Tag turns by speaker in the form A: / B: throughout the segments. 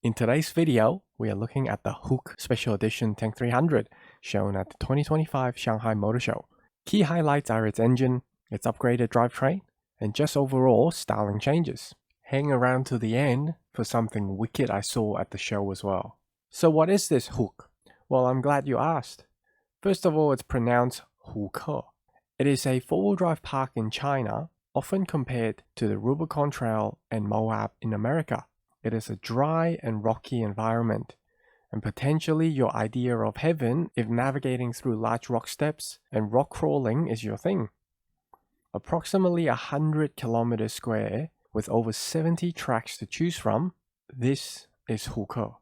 A: In today's video, we are looking at the HOOK Special Edition Tank 300 shown at the 2025 Shanghai Motor Show. Key highlights are its engine, its upgraded drivetrain, and just overall styling changes. Hang around to the end for something wicked I saw at the show as well. So what is this HOOK? Well, I'm glad you asked. First of all, it's pronounced HUKE. It is a four-wheel drive park in China, often compared to the Rubicon Trail and Moab in America. It is a dry and rocky environment, and potentially your idea of heaven if navigating through large rock steps and rock crawling is your thing. Approximately 100 kilometers square with over 70 tracks to choose from, this is HUKE.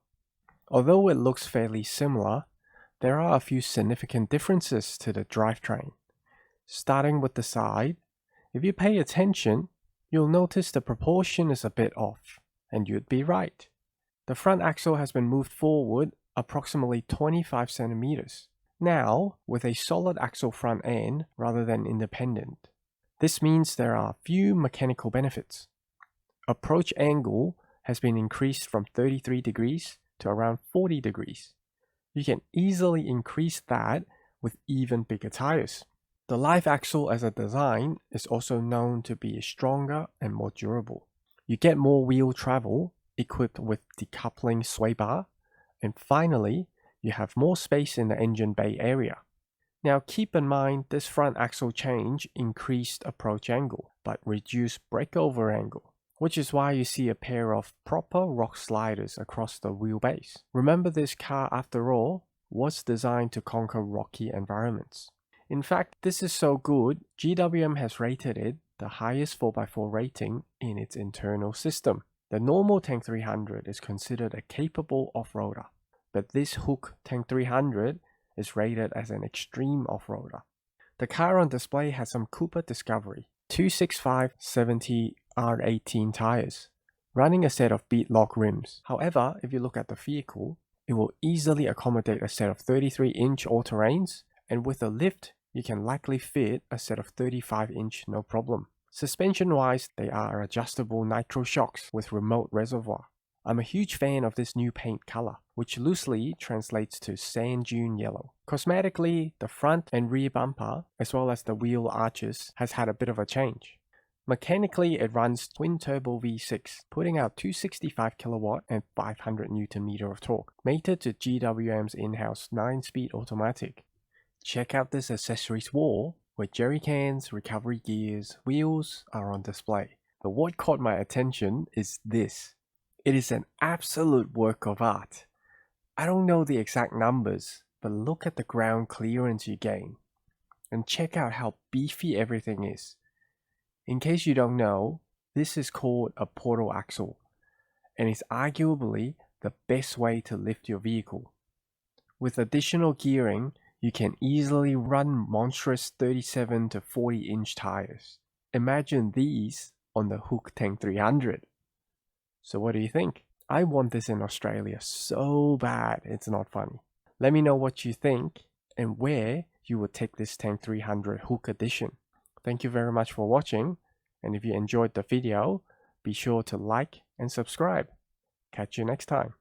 A: Although it looks fairly similar, there are a few significant differences to the drivetrain. Starting with the side, if you pay attention, you'll notice the proportion is a bit off. And you'd be right. The front axle has been moved forward approximately 25 centimeters, now with a solid axle front end rather than independent. This means there are few mechanical benefits. Approach angle has been increased from 33 degrees to around 40 degrees. You can easily increase that with even bigger tires. The live axle as a design is also known to be stronger and more durable. You get more wheel travel equipped with decoupling sway bar, and finally, you have more space in the engine bay area. Now keep in mind this front axle change increased approach angle, but reduced breakover angle, which is why you see a pair of proper rock sliders across the wheelbase. Remember, this car, after all, was designed to conquer rocky environments. In fact, this is so good, GWM has rated it the highest 4x4 rating in its internal system. The normal Tank 300 is considered a capable off-roader, but this HOOK Tank 300 is rated as an extreme off-roader. The car on display has some Cooper Discovery 265/70 R18 tires, running a set of beadlock rims. However, if you look at the vehicle, it will easily accommodate a set of 33-inch all-terrains, and with a lift, you can likely fit a set of 35-inch no problem. Suspension-wise, they are adjustable nitro shocks with remote reservoir. I'm a huge fan of this new paint color, which loosely translates to sand dune yellow. Cosmetically, the front and rear bumper, as well as the wheel arches, has had a bit of a change. Mechanically, it runs twin-turbo V6, putting out 265 kilowatt and 500 Nm of torque, mated to GWM's in-house 9-speed automatic. Check out this accessories wall where jerry cans, recovery gears, wheels are on display. But what caught my attention is this. It is an absolute work of art. I don't know the exact numbers, but look at the ground clearance you gain. And check out how beefy everything is. In case you don't know, this is called a portal axle, and is arguably the best way to lift your vehicle. With additional gearing, you can easily run monstrous 37 to 40-inch tires. Imagine these on the HOOK Tank 300. So what do you think? I want this in Australia so bad it's not funny. Let me know what you think and where you would take this Tank 300 HOOK edition. Thank you very much for watching, and if you enjoyed the video, be sure to like and subscribe. Catch you next time.